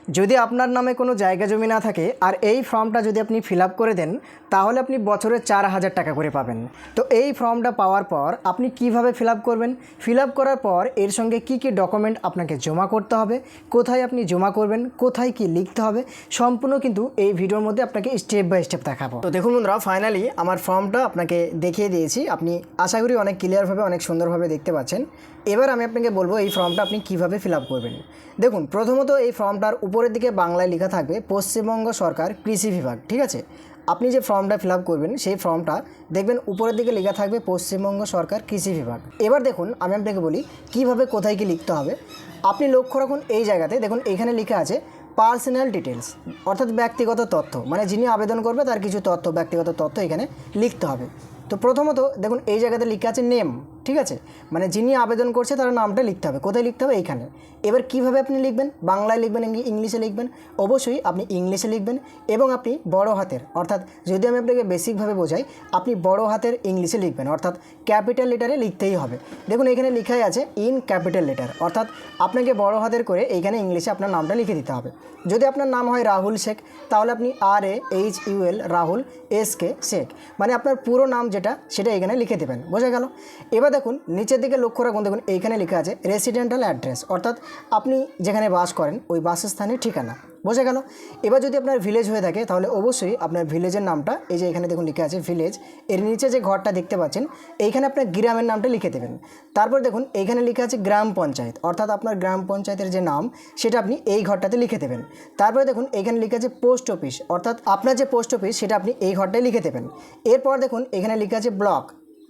যদি আপনার নামে কোনো জায়গা জমি না থাকে আর এই ফর্মটা যদি আপনি ফিল আপ করে দেন তাহলে আপনি বছরে 4,000 টাকা করে পাবেন। তো এই ফর্মটা পাওয়ার পর আপনি কিভাবে ফিল আপ করবেন, ফিল আপ করার পর এর সঙ্গে কি কি ডকুমেন্ট আপনাকে জমা করতে হবে, কোথায় আপনি জমা করবেন, কোথায় কি লিখতে হবে, সম্পূর্ণ কিন্তু এই ভিডিওর মধ্যে আপনাকে স্টেপ বাই স্টেপ দেখাবো। তো দেখুন বন্ধুরা, ফাইনালি আমার ফর্মটা আপনাকে দেখিয়ে দিয়েছি। আপনি আশা করি অনেক ক্লিয়ারভাবে অনেক সুন্দরভাবে দেখতে পাচ্ছেন। এবার আমি আপনাকে বলবো এই ফর্মটা আপনি কিভাবে ফিল আপ করবেন। দেখুন, প্রথমত এই ফর্মটার উপরের দিকে বাংলায় লেখা থাকবে পশ্চিমবঙ্গ সরকার কৃষি বিভাগ, ঠিক আছে। আপনি যে ফর্মটা ফিল আপ করবেন সেই ফর্মটা দেখবেন উপরের দিকে লেখা থাকবে পশ্চিমবঙ্গ সরকার কৃষি বিভাগ। এবার দেখুন, আমি আপনাকে বলি কিভাবে কোথায় কি লিখতে হবে। আপনি লক্ষ্য রাখুন এই জায়গাতে, দেখুন এইখানে লেখা আছে পার্সোনাল ডিটেলস, অর্থাৎ ব্যক্তিগত তথ্য, মানে যিনি আবেদন করবে তার কিছু তথ্য, ব্যক্তিগত তথ্য এখানে লিখতে হবে। তো প্রথমত দেখুন এই জায়গাতে লেখা আছে নেম, ঠিক আছে, মানে যিনি আবেদন করছে তার নামটা লিখতে হবে। কোথায় লিখতে হবে? এইখানে। এবার কিভাবে আপনি লিখবেন, বাংলায় লিখবেন, ইংলিশে লিখবেন? অবশ্যই আপনি ইংলিশে লিখবেন এবং আপনি বড় হাতের, অর্থাৎ যদি আমি আপনাকে বেসিকভাবে বোঝাই, আপনি বড় হাতের ইংলিশে লিখবেন, অর্থাৎ ক্যাপিটাল লেটারে লিখতেই হবে। দেখুন এখানে লেখাই আছে ইন ক্যাপিটাল লেটার, অর্থাৎ আপনাকে বড় হাতের করে এইখানে ইংলিশে আপনার নামটা লিখে দিতে হবে। যদি আপনার নাম হয় রাহুল শেখ তাহলে আপনি RAHUL রাহুল SK শেখ, মানে আপনার পুরো নাম যেটা সেটা এখানে লিখে দেবেন। বোঝা গেল? এবার দেখুন নিচের দিকে লক্ষ্য রাখুন, দেখুন এইখানে লেখা আছে রেসিডেন্টাল অ্যাড্রেস, অর্থাৎ আপনি যেখানে বাস করেন ওই বাসস্থানের ঠিকানা। বোঝা গেল? এবার যদি আপনার ভিলেজ হয়ে থাকে তাহলে অবশ্যই আপনার ভিলেজের নামটা এই যে এখানে দেখুন লেখা আছে ভিলেজ, এর নিচে যে ঘরটা দেখতে পাচ্ছেন এইখানে আপনার গ্রামের নামটা লিখে দেবেন। তারপর দেখুন এইখানে লেখা আছে গ্রাম পঞ্চায়েত, অর্থাৎ আপনার গ্রাম পঞ্চায়েতের যে নাম সেটা আপনি এই ঘরটাতে লিখে দেবেন। তারপরে দেখুন এখানে লেখা আছে পোস্ট অফিস, অর্থাৎ আপনার যে পোস্ট অফিস সেটা আপনি এই ঘরটায় লিখে দেবেন। এরপর দেখুন এখানে লেখা আছে ব্লক,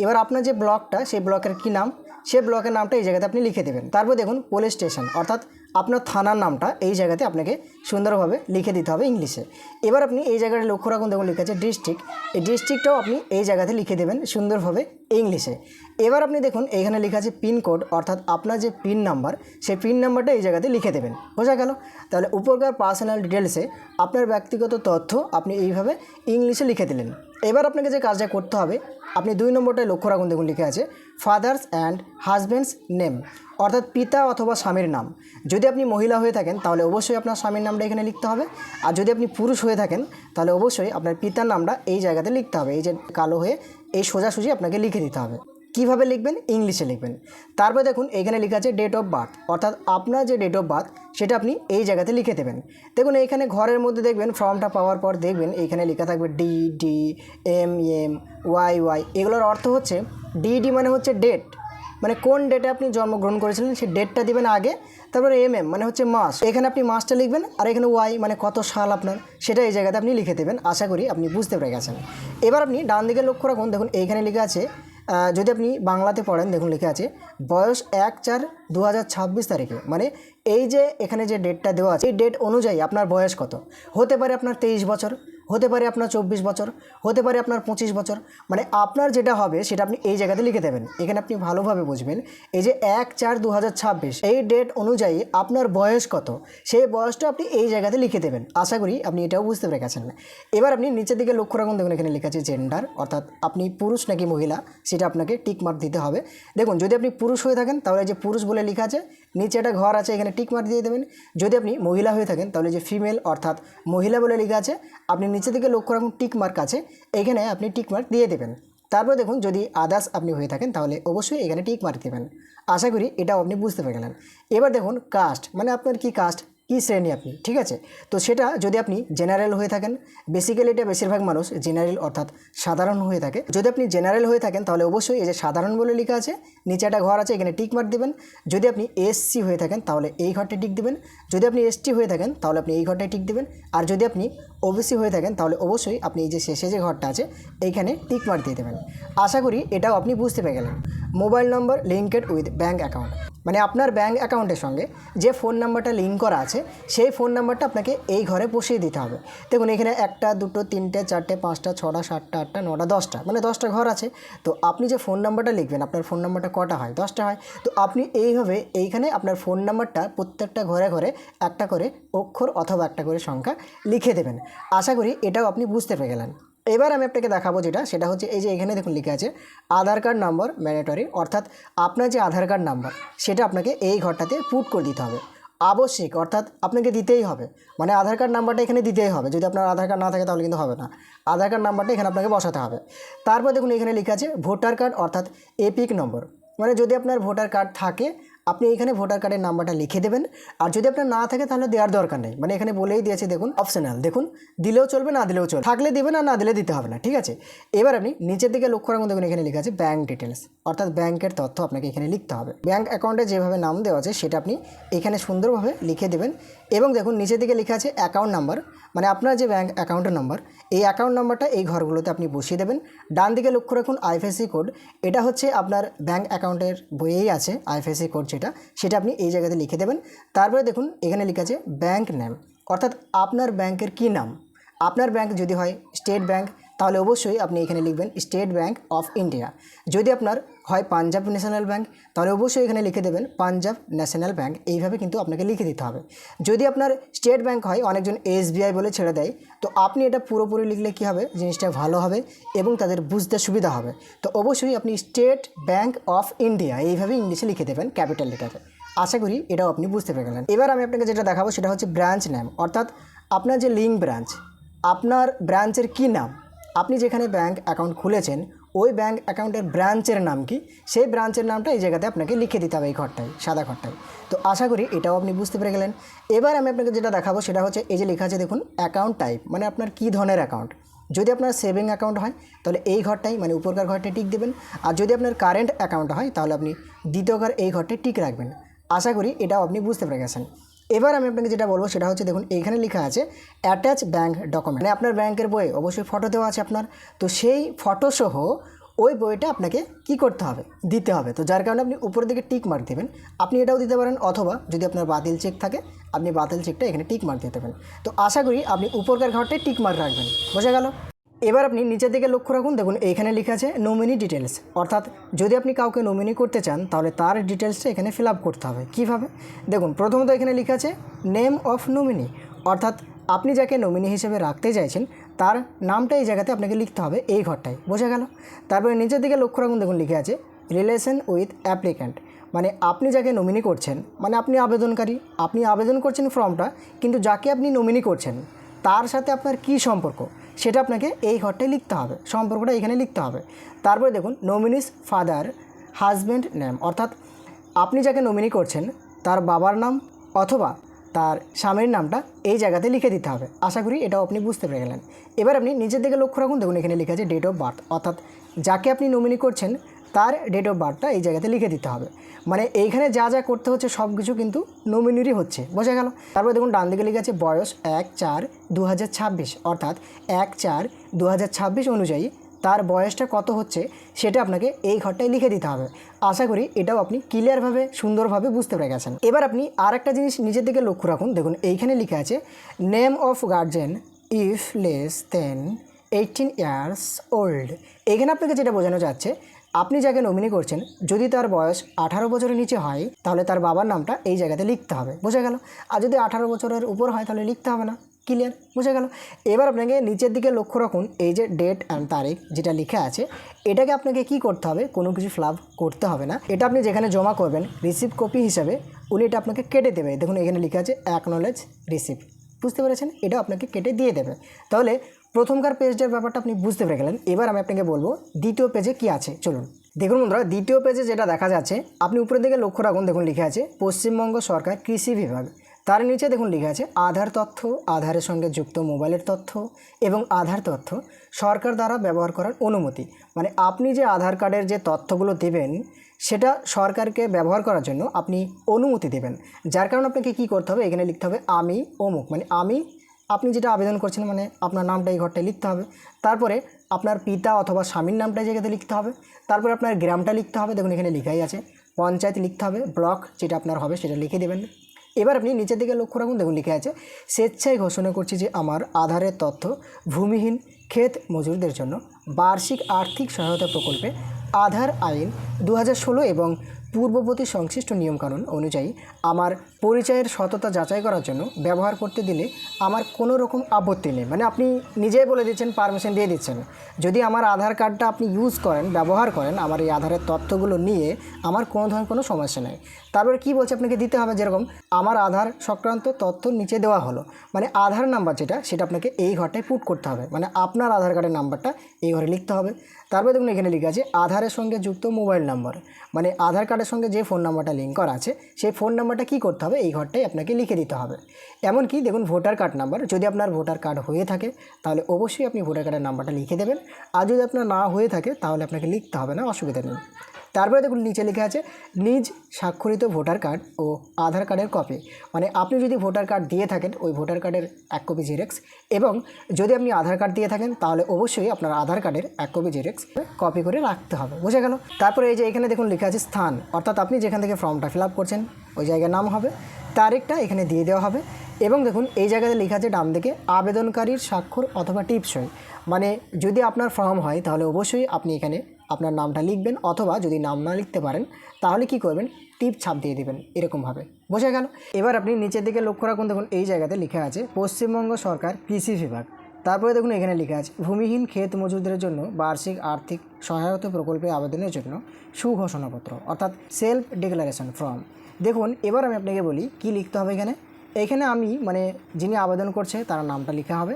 এবার আপনার যে ব্লকটা সেই ব্লকের কী নাম সেই ব্লকের নামটা এই জায়গাতে আপনি লিখে দেবেন। তারপর দেখুন পুলিশ স্টেশন, অর্থাৎ আপনার থানার নামটা এই জায়গাতে আপনাকে সুন্দরভাবে লিখে দিতে হবে ইংলিশে। এবার আপনি এই জায়গাটা লক্ষ্য রাখুন, দেখুন লেখা আছে ডিস্ট্রিক্ট, এই ডিস্ট্রিক্টটাও আপনি এই জায়গাতে লিখে দেবেন সুন্দরভাবে ইংলিশে। এবার আপনি দেখুন এইখানে লেখা আছে পিনকোড, অর্থাৎ আপনার যে পিন নাম্বার সেই পিন নাম্বারটা এই জায়গাতে লিখে দেবেন। বোঝা গেল? তাহলে উপরকার পার্সোনাল ডিটেলসে আপনার ব্যক্তিগত তথ্য আপনি এইভাবে ইংলিশে লিখে দিলেন। এবার আপনাকে যে কাজটা করতে হবে, আপনি 2 নম্বরটায় লক্ষ্য রাখুন, দেখুন লিখে আছে ফাদার্স অ্যান্ড হাজব্যান্ডস নেম, অর্থাৎ পিতা অথবা স্বামীর নাম। যদি আপনি মহিলা হয়ে থাকেন তাহলে অবশ্যই আপনার স্বামীর নামটা এখানে লিখতে হবে, আর যদি আপনি পুরুষ হয়ে থাকেন তাহলে অবশ্যই আপনার পিতার নামটা এই জায়গাতে লিখতে হবে। এই যে কালো হয়ে এই সোজাসুজি আপনাকে লিখে দিতে হবে। কীভাবে লিখবেন? ইংলিশে লিখবেন। তারপর দেখুন এখানে লেখা আছে ডেট অফ বার্থ, অর্থাৎ আপনার যে ডেট অফ বার্থ সেটা আপনি এই জায়গাতে লিখে দেবেন। দেখুন এইখানে ঘরের মধ্যে দেখবেন ফর্মটা পাওয়ার পর দেখবেন এইখানে লেখা থাকবে DDMMYY, এগুলোর অর্থ হচ্ছে DD মানে হচ্ছে ডেট, মানে কোন ডেটে আপনি জন্মগ্রহণ করেছিলেন সেই ডেটটা দিবেন আগে। তারপরে MM মানে হচ্ছে মাস, এখানে আপনি মাসটা লিখবেন, আর এখানে Y মানে কত সাল আপনার সেটা এই জায়গাতে আপনি লিখে দেবেন। আশা করি আপনি বুঝতে পেরে গেছেন। এবার আপনি ডান দিকে লক্ষ্য রাখুন, দেখুন এইখানে লেখা আছে যদি আপনি বাংলাতে পড়েন দেখুন লেখা আছে বয়স 1/4/2026 তারিখে, মানে এই যে এখানে যে ডেটটা দেওয়া আছে এই ডেট অনুযায়ী আপনার বয়স কত হতে পারে। আপনার 23 বছর হতে পারে, আপনার 24 বছর হতে পারে, আপনার 25 বছর, মানে আপনার যেটা হবে সেটা আপনি এই জায়গাতে লিখে দেবেন। এখানে আপনি ভালোভাবে বুঝবেন, এই যে 1/4/2026 এই ডেট অনুযায়ী আপনার বয়স কত সেই বয়সটা আপনি এই জায়গাতে লিখে দেবেন। আশা করি আপনি এটাও বুঝতে পেরে গেছেন। এবার আপনি নিচের দিকে লক্ষ্য রাখুন, দেখুন এখানে লেখা আছে জেন্ডার, অর্থাৎ আপনি পুরুষ নাকি মহিলা সেটা আপনাকে টিক মার্ক দিতে হবে। দেখুন যদি আপনি পুরুষ হয়ে থাকেন তাহলে যে পুরুষ বলে লেখা আছে নিচে একটা ঘর আছে এখানে টিক মার্ক দিয়ে দেবেন। যদি আপনি মহিলা হয়ে থাকেন তাহলে যে ফিমেল অর্থাৎ মহিলা বলে লেখা আছে আপনি নিচের দিকে লক্ষ্য রাখুন টিক মার্ক আছে, এখানে আপনি টিক মার্ক দিয়ে দেবেন। তারপর দেখুন যদি আদার্স আপনি হয়ে থাকেন তাহলে অবশ্যই এখানে টিক মার্ক দেবেন। আশা করি এটাও আপনি বুঝতে পেরে গেলেন। এবার দেখুন কাস্ট, মানে আপনার কি কাস্ট, কী শ্রেণী আপনি, ঠিক আছে। তো সেটা যদি আপনি জেনারেল হয়ে থাকেন, বেসিক্যালি এটা বেশিরভাগ মানুষ জেনারেল অর্থাৎ সাধারণ হয়ে থাকে। যদি আপনি জেনারেল হয়ে থাকেন তাহলে অবশ্যই এই যে সাধারণ বলে লেখা আছে নিচে একটা ঘর আছে এখানে টিক মার্ক দেবেন। যদি আপনি SC হয়ে থাকেন তাহলে এই ঘরটায় টিক দেবেন। যদি আপনি ST হয়ে থাকেন তাহলে আপনি এই ঘরটায় টিক দেবেন। আর যদি আপনি OBC হয়ে থাকেন তাহলে অবশ্যই আপনি এই যে শেষে যে ঘরটা আছে এইখানে টিক মার্ক দিয়ে দেবেন। আশা করি এটাও আপনি বুঝতে পেরে গেলেন। Mobile number linked with bank account, মানে আপনার ব্যাঙ্ক অ্যাকাউন্টের সঙ্গে যে ফোন নাম্বারটা লিঙ্ক করা আছে সেই ফোন নাম্বারটা আপনাকে এই ঘরে বসিয়ে দিতে হবে। দেখুন এখানে 1 2 3 4 5 6 7 8 9 10টা, মানে 10টা ঘর আছে। তো আপনি যে ফোন নাম্বারটা লিখবেন আপনার ফোন নাম্বারটা কটা হয়? 10টা হয়। তো আপনি এইভাবে এইখানে আপনার ফোন নাম্বারটা প্রত্যেকটা ঘরে ঘরে একটা করে অক্ষর অথবা একটা করে সংখ্যা লিখে দেবেন। আশা করি এটাও আপনি বুঝতে পেরে গেলেন। এবার আমি আপনাকে দেখাবো সেটা হচ্ছে এই যে এখানে দেখুন লেখা আছে আধার কার্ড নম্বর ম্যান্ডেটরি, অর্থাৎ আপনার যে আধার কার্ড নাম্বার সেটা আপনাকে এই ঘরটাতে পুট করে দিতে হবে। আবশ্যিক, অর্থাৎ আপনাকে দিতেই হবে, মানে আধার কার্ড নাম্বারটা এখানে দিতেই হবে। যদি আপনার আধার কার্ড না থাকে তাহলে কিন্তু হবে না, আধার কার্ড নাম্বারটা এখানে আপনাকে বসাতে হবে। তারপর দেখুন এখানে লেখা আছে ভোটার কার্ড অর্থাৎ এপিক নম্বর, মানে যদি আপনার ভোটার কার্ড থাকে আপনি এখানে ভোটার কার্ডের নাম্বারটা লিখে দেবেন। আর যদি আপনার না থাকে তাহলে দেওয়ার দরকার নেই, মানে এখানে বলেই দিয়েছে দেখুন অপশনাল, দেখুন দিলেও চলবে না দিলেও চলবে, থাকলে দিবেন আর না দিলে দিতে হবে না, ঠিক আছে। এবার আপনি নিচের দিকে লক্ষ্য রাখুন, দেখুন এখানে লেখা আছে ব্যাঙ্ক ডিটেলস, অর্থাৎ ব্যাংকের তথ্য আপনাকে এখানে লিখতে হবে। ব্যাঙ্ক অ্যাকাউন্টে যেভাবে নাম দেওয়া আছে সেটা আপনি এখানে সুন্দরভাবে লিখে দেবেন। এবং দেখুন নিচের দিকে লেখা আছে অ্যাকাউন্ট নাম্বার, মানে আপনার যে ব্যাঙ্ক অ্যাকাউন্টের নাম্বার, এই অ্যাকাউন্ট নাম্বারটা এই ঘরগুলোতে আপনি বসিয়ে দেবেন। ডান দিকে লক্ষ্য রাখুন আইএফএসসি কোড, এটা হচ্ছে আপনার ব্যাঙ্ক অ্যাকাউন্টের বইয়েই আছে আইএফএসসি কোড, সেটা আপনি এই জায়গাতে লিখে দেবেন। তারপরে দেখুন এখানে লেখা আছে ব্যাঙ্ক নেম, অর্থাৎ আপনার ব্যাংকের কী নাম। আপনার ব্যাংক যদি হয় স্টেট ব্যাংক তাহলে অবশ্যই আপনি এখানে লিখবেন স্টেট ব্যাংক অফ ইন্ডিয়া। যদি আপনার হয় পাঞ্জাব ন্যাশনাল ব্যাংক তাহলে অবশ্যই এখানে লিখে দেবেন পাঞ্জাব ন্যাশনাল ব্যাংক, এইভাবে কিন্তু আপনাকে লিখে দিতে হবে। যদি আপনার স্টেট ব্যাংক হয়, অনেকজন এসবিআই বলে ছেড়ে দেয়, তো আপনি এটা পুরোপুরি লিখলে কী হবে, জিনিসটা ভালো হবে এবং তাদের বুঝতে সুবিধা হবে। তো অবশ্যই আপনি স্টেট ব্যাংক অফ ইন্ডিয়া এইভাবে ইংলিশে লিখে দেবেন ক্যাপিটাল লেটারে। আশা করি এটাও আপনি বুঝতে পেরে গেলেন। এবার আমি আপনাকে যেটা দেখাবো সেটা হচ্ছে ব্রাঞ্চ নেম, অর্থাৎ আপনার যে লিঙ্ক ব্রাঞ্চ, আপনার ব্রাঞ্চের কী নাম, আপনি যেখানে ব্যাঙ্ক অ্যাকাউন্ট খুলেছেন ওই ব্যাঙ্ক অ্যাকাউন্টের ব্রাঞ্চের নাম কি, সেই ব্রাঞ্চের নামটা এই জায়গাতে আপনাকে লিখে দিতে হবে এই ঘরটায়, সাদা ঘরটায়। তো আশা করি এটাও আপনি বুঝতে পেরে গেলেন। এবার আমি আপনাকে যেটা দেখাবো সেটা হচ্ছে এই যে লেখা আছে দেখুন অ্যাকাউন্ট টাইপ, মানে আপনার কী ধরনের অ্যাকাউন্ট। যদি আপনার সেভিং অ্যাকাউন্ট হয় তাহলে এই ঘরটাই, মানে উপরকার ঘরটায় টিক দেবেন। আর যদি আপনার কারেন্ট অ্যাকাউন্ট হয় তাহলে আপনি দ্বিতীয়কার এই ঘরটায় টিক রাখবেন। আশা করি এটাও আপনি বুঝতে পেরে গেছেন। এবার আমি আপনাকে যেটা বলবো সেটা হচ্ছে দেখুন এইখানে লেখা আছে অ্যাটাচ ব্যাঙ্ক ডকুমেন্ট, মানে আপনার ব্যাংকের বইয়ে অবশ্যই ফটো দেওয়া আছে আপনার, তো সেই ফটো সহ ওই বইটা আপনাকে কি করতে হবে, দিতে হবে। তো যার কারণে আপনি উপরের দিকে টিক মার্ক দেবেন। আপনি এটাও দিতে পারেন, অথবা যদি আপনার বাতিল চেক থাকে আপনি বাতিল চেকটা এখানে টিক মার্ক দিতে পারেন। তো আশা করি আপনি উপরকার ঘরটায় টিক মার্ক রাখবেন, বোঝা গেল। এবার আপনি নিচের দিকে লক্ষ্য রাখুন, দেখুন এইখানে লেখা আছে নমিনি ডিটেলস, অর্থাৎ যদি আপনি কাউকে নমিনি করতে চান তাহলে তার ডিটেলসটা এখানে ফিল আপ করতে হবে। কীভাবে দেখুন, প্রথমত এখানে লেখা আছে নেম অফ নমিনি, অর্থাৎ আপনি যাকে নমিনি হিসেবে রাখতে চাইছেন তার নামটা এই জায়গাতে আপনাকে লিখতে হবে এই ঘরটায়, বোঝা গেল। তারপরে নিচের দিকে লক্ষ্য রাখুন, দেখুন লিখে আছে রিলেশন উইথ অ্যাপ্লিক্যান্ট, মানে আপনি যাকে নমিনি করছেন, মানে আপনি আবেদনকারী, আপনি আবেদন করছেন ফর্মটা, কিন্তু যাকে আপনি নমিনি করছেন তার সাথে আপনার কী সম্পর্ক সেটা আপনাকে এই ঘরটায় লিখতে হবে, সম্পর্কটা এখানে লিখতে হবে। তারপরে দেখুন নমিনিস ফাদার হাজব্যান্ড নেম, অর্থাৎ আপনি যাকে নমিনি করছেন তার বাবার নাম অথবা তার স্বামীর নামটা এই জায়গাতে লিখে দিতে হবে। আশা করি এটাও আপনি বুঝতে পেরে গেলেন। এবার আপনি নিজের দিকে লক্ষ্য রাখুন, দেখুন এখানে লেখা আছে ডেট অফ বার্থ, অর্থাৎ যাকে আপনি নমিনি করছেন তার ডেট অফ বার্থটা এই জায়গাতে লিখে দিতে হবে। মানে এইখানে যা যা করতে হচ্ছে সব কিছু কিন্তু নমিনিরই হচ্ছে, বোঝা গেল। তারপর দেখুন ডান দিকে লিখে আছে বয়স 1/4/2026, অর্থাৎ 1/4/2026 অনুযায়ী তার বয়সটা কত হচ্ছে সেটা আপনাকে এই ঘরটায় লিখে দিতে হবে। আশা করি এটাও আপনি ক্লিয়ারভাবে সুন্দরভাবে বুঝতে পেরে গেছেন। এবার আপনি আর একটা জিনিস নিজের দিকে লক্ষ্য রাখুন, দেখুন এইখানে লিখে আছে name of guardian if less than 18 years old. এখানে আপনাকে যেটা বোঝানো যাচ্ছে, আপনি যাকে নমিনি করছেন যদি তার বয়স 18 বছরের নিচে হয় তাহলে তার বাবার নামটা এই জায়গাতে লিখতে হবে, বোঝা গেল। আর যদি 18 বছরের উপর হয় তাহলে লিখতে হবে না, ক্লিয়ার, বোঝা গেল। এবার আপনাকে নিচের দিকে লক্ষ্য রাখুন, এই যে ডেট অ্যান্ড তারিখ যেটা লেখা আছে এটাকে আপনাকে কি করতে হবে, কোনো কিছু ফিল আপ করতে হবে না। এটা আপনি যেখানে জমা করবেন রিসিপ্ট কপি হিসাবে উনি এটা আপনাকে কেটে দেবে। দেখুন এখানে লেখা আছে অ্যাকনোলেজ রিসিপ্ট, বুঝতে পেরেছেন, এটা আপনাকে কেটে দিয়ে দেবে। তাহলে প্রথমকার পেজটার ব্যাপারটা আপনি বুঝতে পেরে গেলেন। এবার আমি আপনাকে বলবো দ্বিতীয় পেজে কি আছে, চলুন দেখুন বন্ধুরা। দ্বিতীয় পেজে যেটা দেখা যাচ্ছে আপনি উপরের দিকে লক্ষ্য রাখুন, দেখুন লিখে আছে পশ্চিমবঙ্গ সরকার কৃষি বিভাগ, তার নিচে দেখুন লিখে আছে আধার তথ্য, আধারের সঙ্গে যুক্ত মোবাইলের তথ্য এবং আধার তথ্য সরকার দ্বারা ব্যবহার করার অনুমতি। মানে আপনি যে আধার কার্ডের যে তথ্যগুলো দেবেন সেটা সরকারকে ব্যবহার করার জন্য আপনি অনুমতি দেবেন। যার কারণে আপনাকে কী করতে হবে, এখানে লিখতে হবে আমি অমুক, মানে আপনি যেটা আবেদন করছেন মানে আপনার নামটা এই ঘরটায় লিখতে হবে। তারপরে আপনার পিতা অথবা স্বামীর নামটা এই জায়গাতে লিখতে হবে। তারপরে আপনার গ্রামটা লিখতে হবে, দেখুন এখানে লেখাই আছে পঞ্চায়েত লিখতে হবে, ব্লক যেটা আপনার হবে সেটা লিখে দেবেন। এবার আপনি নিচের দিকে লক্ষ্য রাখুন, দেখুন লিখে আছে স্বেচ্ছায় ঘোষণা করছি যে আমার আধারের তথ্য ভূমিহীন ক্ষেত মজুরদের জন্য বার্ষিক আর্থিক সহায়তা প্রকল্পে আধার আইন 2016 এবং পূর্ববর্তী সংশ্লিষ্ট নিয়মকানুন অনুযায়ী আমার পরিচয়ের সততা যাচাই করার জন্য ব্যবহার করতে দিলে আমার কোনো রকম আপত্তি নেই। মানে আপনি নিজেই বলে দিচ্ছেন, পারমিশন দিয়ে দিচ্ছেন, যদি আমার আধার কার্ডটা আপনি ইউজ করেন, ব্যবহার করেন আমার এই আধারের তথ্যগুলো নিয়ে, আমার কোনো ধরনের কোনো সমস্যা নেই। তারপরে কি বলছে আপনাকে দিতে হবে, যেরকম আমার আধার সংক্রান্ত তথ্য নিচে দেওয়া হলো, মানে আধার নাম্বার যেটা সেটা আপনাকে এই ঘরটায় পুট করতে হবে, মানে আপনার আধার কার্ডের নাম্বারটা এই ঘরে লিখতে হবে। তারপরে দেখুন এখানে লেখা আছে আধারের সঙ্গে যুক্ত মোবাইল নাম্বার, মানে আধার কার্ডের সঙ্গে যে ফোন নাম্বারটা লিঙ্ক করা আছে সেই ফোন নাম্বারটা কী করতে হবে, এই ঘরটাই আপনাকে লিখে দিতে হবে। এমনকি দেখুন ভোটার কার্ড নাম্বার, যদি আপনার ভোটার কার্ড হয়ে থাকে তাহলে অবশ্যই আপনি ভোটার কার্ডের নাম্বারটা লিখে দেবেন, আর যদি আপনার না হয়ে থাকে তাহলে আপনাকে লিখতে হবে না, অসুবিধা নেই। তারপরে দেখুন নিচে লেখা আছে নিজ স্বাক্ষরিত ভোটার কার্ড ও আধার কার্ডের কপি, মানে আপনি যদি ভোটার কার্ড দিয়ে থাকেন ওই ভোটার কার্ডের 1 কপি জেরক্স, এবং যদি আপনি আধার কার্ড দিয়ে থাকেন তাহলে অবশ্যই আপনার আধার কার্ডের 1 কপি জেরক্স কপি করে রাখতে হবে, বোঝা গেল। তারপরে এই যে এখানে দেখুন লেখা আছে স্থান, অর্থাৎ আপনি যেখান থেকে ফর্মটা ফিল আপ করছেন ওই জায়গার নাম হবে, তারিখটা এখানে দিয়ে দেওয়া হবে, এবং দেখুন এই জায়গাতে লেখা আছে ডান দিকে আবেদনকারীর স্বাক্ষর অথবা টিপসই, মানে যদি আপনার ফর্ম হয় তাহলে অবশ্যই আপনি এখানে আপনার নামটা লিখবেন, অথবা যদি নাম না লিখতে পারেন তাহলে কি করবেন, টিপ ছাপ দিয়ে দেবেন, এরকমভাবে, বোঝা গেল। এবার আপনি নিচের দিকে লক্ষ্য রাখুন, দেখুন এই জায়গাতে লেখা আছে পশ্চিমবঙ্গ সরকার কৃষি বিভাগ। তারপরে দেখুন এখানে লেখা আছে ভূমিহীন ক্ষেত মজুরদের জন্য বার্ষিক আর্থিক সহায়তা প্রকল্পে আবেদনের জন্য সুঘোষণাপত্র, অর্থাৎ সেলফ ডিক্লারেশন ফর্ম। দেখুন এবার আমি আপনাকে বলি কি লিখতে হবে এখানে আমি মানে যিনি আবেদন করছে তার নামটা লেখা হবে,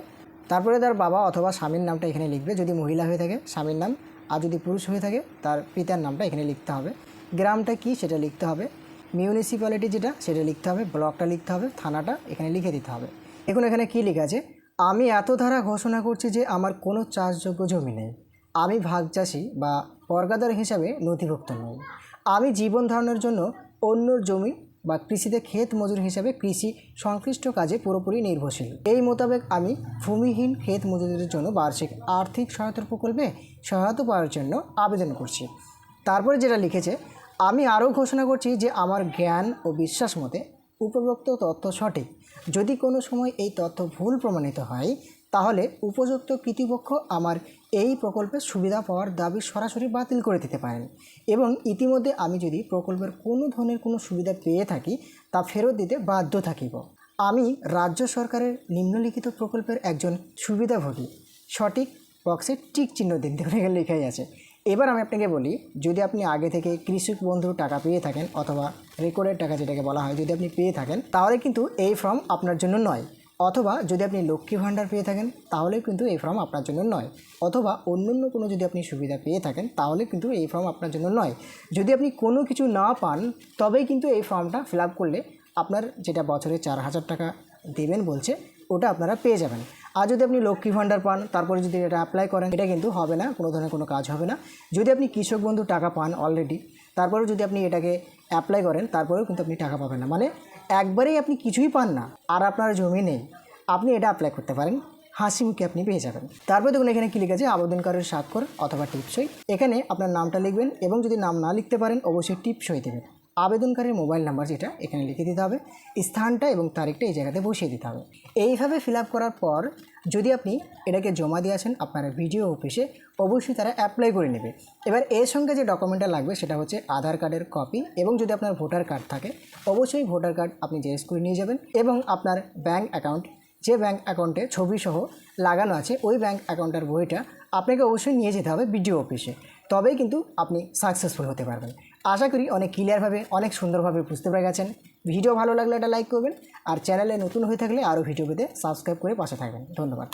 তারপরে তার বাবা অথবা স্বামীর নামটা এখানে লিখবে, যদি মহিলা হয়ে থাকে স্বামীর নাম, আর যদি পুরুষ হয়ে থাকে তার পিতার নামটা এখানে লিখতে হবে, গ্রামটা কি সেটা লিখতে হবে, মিউনিসিপ্যালিটি যেটা সেটা লিখতে হবে, ব্লকটা লিখতে হবে, থানাটা এখানে লিখে দিতে হবে। এখন এখানে কি লেখা আছে, আমি এত ধারা ঘোষণা করছি যে আমার কোনো চাষযোগ্য জমি নেই, আমি ভাগচাষী বা বর্গাদার হিসাবে নথিভুক্ত নই, আমি জীবন ধারণের জন্য অন্যর জমি বা কৃষিতে ক্ষেত মজুর হিসাবে কৃষি সংশ্লিষ্ট কাজে পুরোপুরি নির্ভরশীল, এই মোতাবেক আমি ভূমিহীন ক্ষেত মজুরদের জন্য বার্ষিক আর্থিক সহায়তা প্রকল্পে সহায়তা পাওয়ার জন্য আবেদন করছি। তারপরে যেটা লিখেছে, আমি আরও ঘোষণা করছি যে আমার জ্ঞান ও বিশ্বাস মতে উপযুক্ত তথ্য সঠিক, যদি কোনো সময় এই তথ্য ভুল প্রমাণিত হয় তাহলে উপযুক্ত কর্তৃপক্ষ আমার এই প্রকল্পের সুবিধা পাওয়ার দাবি সরাসরি বাতিল করে দিতে পারেন, এবং ইতিমধ্যে আমি যদি প্রকল্পের কোনো ধরনের কোনো সুবিধা পেয়ে থাকি তা ফেরত দিতে বাধ্য থাকিব। আমি রাজ্য সরকারের নিম্নলিখিত প্রকল্পের একজন সুবিধাভোগী, সঠিক বক্সে টিক চিহ্ন দিন, দেখুন এখানে লেখাই আছে। এবার আমি আপনাকে বলি, যদি আপনি আগে থেকে কৃষক বন্ধুর টাকা পেয়ে থাকেন অথবা রেকর্ডের টাকা যেটাকে বলা হয় যদি আপনি পেয়ে থাকেন তাহলে কিন্তু এই ফর্ম আপনার জন্য নয়, অথবা যদি আপনি লক্ষ্মী ভাণ্ডার পেয়ে থাকেন তাহলে কিন্তু এই ফর্ম আপনার জন্য নয়, অথবা অন্য কোনো যদি আপনি সুবিধা পেয়ে থাকেন তাহলে কিন্তু এই ফর্ম আপনার জন্য নয়। যদি আপনি কোনো কিছু না পান তবেই কিন্তু এই ফর্মটা ফিল আপ করলে আপনার যেটা বছরে 4,000 টাকা দেবেন বলছে ওটা আপনারা পেয়ে যাবেন। আর যদি আপনি লক্ষ্মী ভাণ্ডার পান তারপরে যদি এটা অ্যাপ্লাই করেন এটা কিন্তু হবে না, কোনো ধরনের কোনো কাজ হবে না। যদি আপনি কৃষক বন্ধু টাকা পান অলরেডি, তারপরেও যদি আপনি এটাকে অ্যাপ্লাই করেন তারপরেও কিন্তু আপনি টাকা পাবেন না, মানে একবারেই আপনি কিছুই পান না আর আপনার জমি নেই, আপনি এটা অ্যাপ্লাই করতে পারেন, হাসি মুখে আপনি পেয়ে যাবেন। তারপরে দেখুন এখানে কী লিখা আছে আবেদনকারীর স্বাক্ষর অথবা টিপসই, এখানে আপনার নামটা লিখবেন এবং যদি নাম না লিখতে পারেন অবশ্যই টিপসই দেবেন। আবেদনকারীর মোবাইল নাম্বার যেটা এখানে লিখে দিতে হবে, স্থানটা এবং তারিখটা এই জায়গাতে বসিয়ে দিতে হবে। এইভাবে ফিল আপ করার পর যদি আপনি এটাকে জমা দিয়ে আসেন আপনার ভিডিও অফিসে, অবশ্যই তারা অ্যাপ্লাই করে নেবে। এবার এর সঙ্গে যে ডকুমেন্টটা লাগবে সেটা হচ্ছে আধার কার্ডের কপি, এবং যদি আপনার ভোটার কার্ড থাকে অবশ্যই ভোটার কার্ড আপনি জেরক্স করে নিয়ে যাবেন, এবং আপনার ব্যাঙ্ক অ্যাকাউন্ট যে ব্যাঙ্ক অ্যাকাউন্টে ছবিসহ লাগানো আছে ওই ব্যাঙ্ক অ্যাকাউন্টের বইটা আপনাকে অবশ্যই নিয়ে যেতে হবে ভিডিও অফিসে, তবেই কিন্তু আপনি সাকসেসফুল হতে পারবেন। আশা করি অনেক ক্লিয়ারভাবে অনেক সুন্দরভাবে বুঝতে পেরে গেছেন। ভিডিও ভালো লাগলে এটা লাইক করবেন, আর চ্যানেলে নতুন হয়ে থাকলে আরও ভিডিও পেতে সাবস্ক্রাইব করে পাশে থাকবেন। ধন্যবাদ।